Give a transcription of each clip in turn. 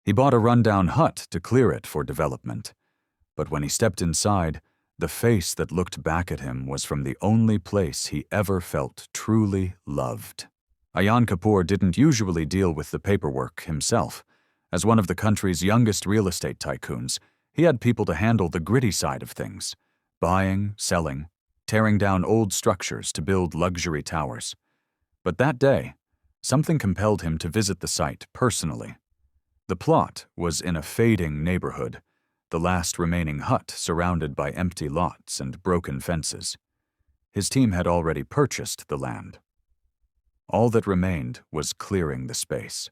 He bought a rundown hut to clear it for development, but when he stepped inside, the face that looked back at him was from the only place he ever felt truly loved. Ayaan Kapoor didn't usually deal with the paperwork himself. As one of the country's youngest real estate tycoons, he had people to handle the gritty side of things: buying, selling, tearing down old structures to build luxury towers. But that day, something compelled him to visit the site personally. The plot was in a fading neighborhood, the last remaining hut surrounded by empty lots and broken fences. His team had already purchased the land. All that remained was clearing the space.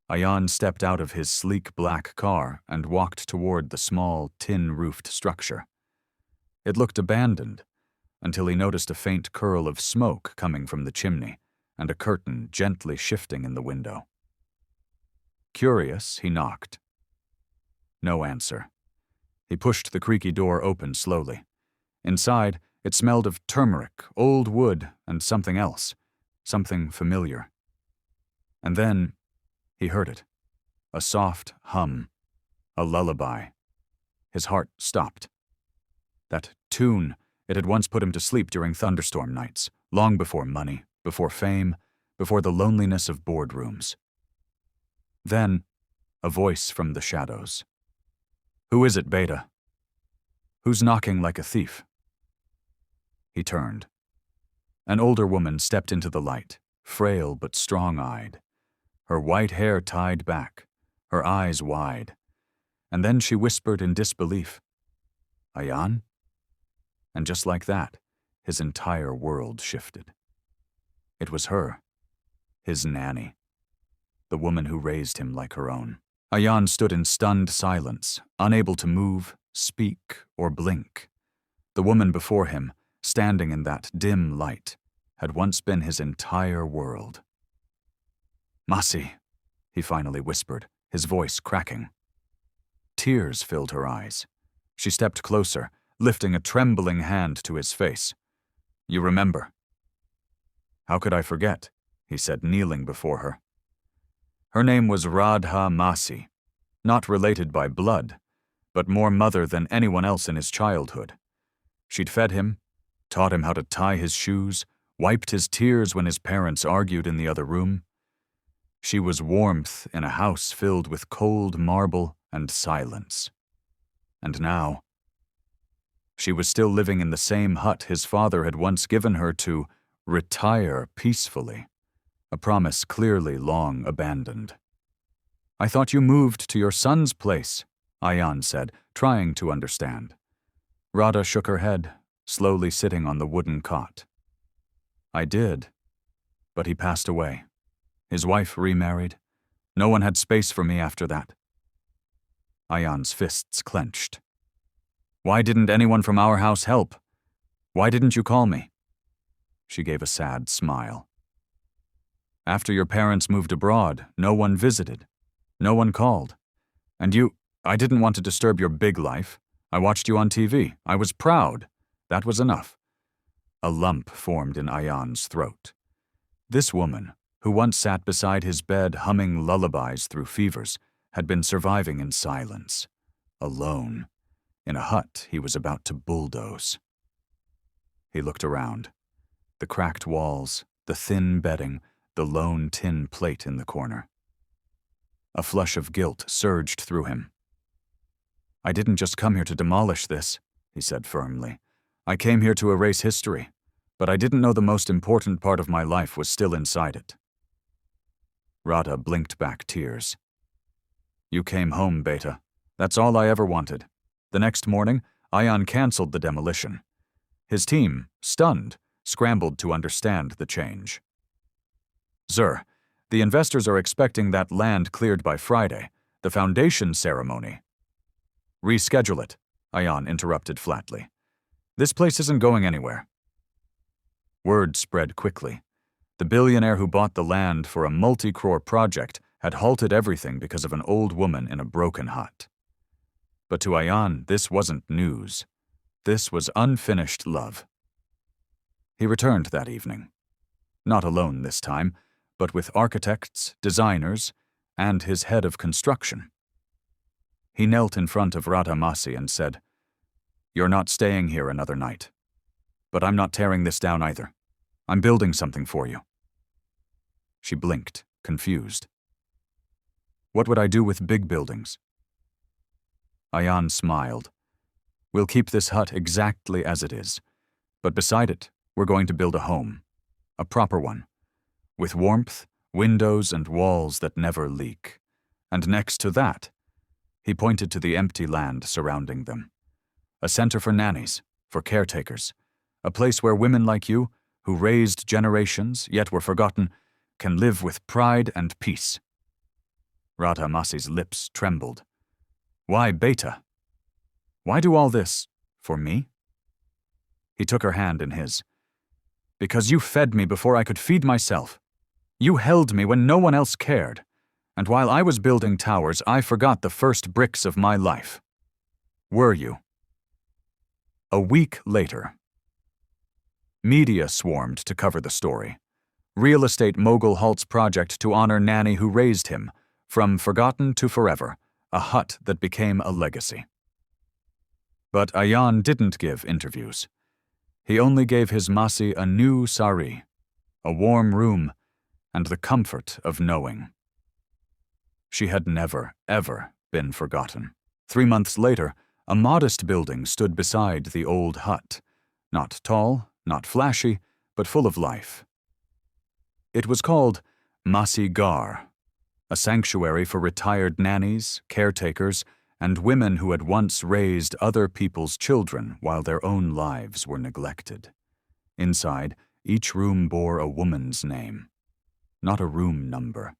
Ayaan stepped out of his sleek black car and walked toward the small, tin-roofed structure. It looked abandoned, until he noticed a faint curl of smoke coming from the chimney and a curtain gently shifting in the window. Curious, he knocked. No answer. He pushed the creaky door open slowly. Inside, it smelled of turmeric, old wood, and something else, something familiar. And then he heard it, a soft hum, a lullaby. His heart stopped. That tune, it had once put him to sleep during thunderstorm nights, long before money, before fame, before the loneliness of boardrooms. Then, a voice from the shadows. "Who is it, Beta? Who's knocking like a thief?" He turned. An older woman stepped into the light, frail but strong-eyed, her white hair tied back, her eyes wide. And then she whispered in disbelief, "Ayaan?" And just like that, his entire world shifted. It was her, his nanny, the woman who raised him like her own. Ayaan stood in stunned silence, unable to move, speak, or blink. The woman before him, standing in that dim light, had once been his entire world. "Masi," he finally whispered, his voice cracking. Tears filled her eyes. She stepped closer, lifting a trembling hand to his face. "You remember?" "How could I forget?" he said, kneeling before her. Her name was Radha Masi, not related by blood, but more mother than anyone else in his childhood. She'd fed him, taught him how to tie his shoes, wiped his tears when his parents argued in the other room. She was warmth in a house filled with cold marble and silence. And now, she was still living in the same hut his father had once given her to retire peacefully, a promise clearly long abandoned. "I thought you moved to your son's place," Ayaan said, trying to understand. Radha shook her head, slowly sitting on the wooden cot. "I did, but he passed away. His wife remarried. No one had space for me after that." Ayaan's fists clenched. "Why didn't anyone from our house help? Why didn't you call me?" She gave a sad smile. "After your parents moved abroad, no one visited. No one called. And I didn't want to disturb your big life. I watched you on TV. I was proud. That was enough." A lump formed in Ayaan's throat. This woman, who once sat beside his bed humming lullabies through fevers, had been surviving in silence, alone, in a hut he was about to bulldoze. He looked around. The cracked walls, the thin bedding, the lone tin plate in the corner. A flush of guilt surged through him. "I didn't just come here to demolish this," he said firmly. "I came here to erase history, but I didn't know the most important part of my life was still inside it." Radha blinked back tears. "You came home, Beta. That's all I ever wanted." The next morning, Ayaan canceled the demolition. His team, stunned, scrambled to understand the change. "Sir, the investors are expecting that land cleared by Friday, the foundation ceremony." "Reschedule it," Ayaan interrupted flatly. "This place isn't going anywhere." Word spread quickly. The billionaire who bought the land for a multi-crore project had halted everything because of an old woman in a broken hut. But to Ayaan, this wasn't news. This was unfinished love. He returned that evening. Not alone this time, but with architects, designers, and his head of construction. He knelt in front of Radhamasi and said, "You're not staying here another night. But I'm not tearing this down either. I'm building something for you." She blinked, confused. "What would I do with big buildings?" Ayaan smiled. "We'll keep this hut exactly as it is, but beside it, we're going to build a home, a proper one, with warmth, windows, and walls that never leak. And next to that," he pointed to the empty land surrounding them, "a center for nannies, for caretakers, a place where women like you, who raised generations yet were forgotten, can live with pride and peace." Radhamasi's lips trembled. "Why, Beta? Why do all this for me?" He took her hand in his. "Because you fed me before I could feed myself. You held me when no one else cared. And while I was building towers, I forgot the first bricks of my life. Were you?" A week later. Media swarmed to cover the story. Real estate mogul halts project to honor Nanny who raised him, from forgotten to forever, a hut that became a legacy. But Ayaan didn't give interviews. He only gave his Masi a new sari, a warm room, and the comfort of knowing. She had never, ever been forgotten. 3 months later, a modest building stood beside the old hut, not tall, not flashy, but full of life. It was called Masi Gar, a sanctuary for retired nannies, caretakers, and women who had once raised other people's children while their own lives were neglected. Inside, each room bore a woman's name, not a room number,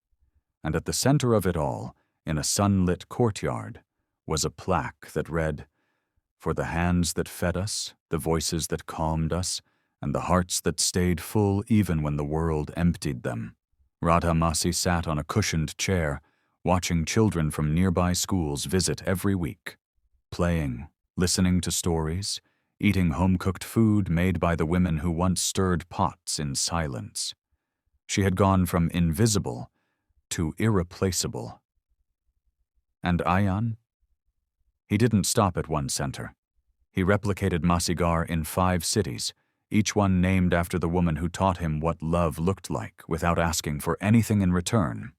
and at the center of it all, in a sunlit courtyard, was a plaque that read, "For the hands that fed us, the voices that calmed us, and the hearts that stayed full even when the world emptied them." Radhamasi sat on a cushioned chair, watching children from nearby schools visit every week, playing, listening to stories, eating home-cooked food made by the women who once stirred pots in silence. She had gone from invisible to irreplaceable. And Ayaan? He didn't stop at one center. He replicated Masigar in 5 cities, each one named after the woman who taught him what love looked like without asking for anything in return.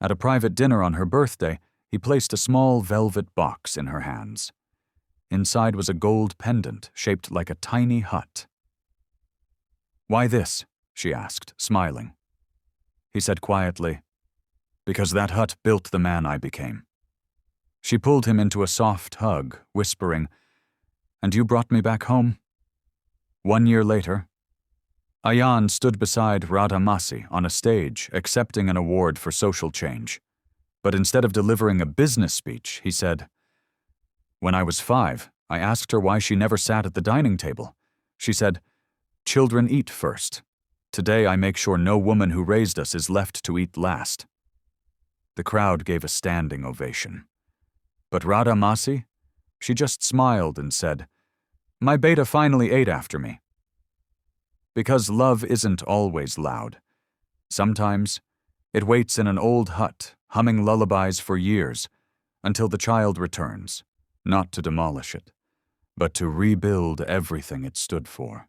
At a private dinner on her birthday, he placed a small velvet box in her hands. Inside was a gold pendant shaped like a tiny hut. "Why this?" she asked, smiling. He said quietly, "Because that hut built the man I became." She pulled him into a soft hug, whispering, "And you brought me back home?" 1 year later, Ayaan stood beside Radhamasi on a stage accepting an award for social change. But instead of delivering a business speech, he said, "When I was 5, I asked her why she never sat at the dining table. She said, 'Children eat first. Today I make sure no woman who raised us is left to eat last.'" The crowd gave a standing ovation. But Radhamasi, she just smiled and said, "My beta finally ate after me." Because love isn't always loud. Sometimes it waits in an old hut, humming lullabies for years, until the child returns, not to demolish it, but to rebuild everything it stood for.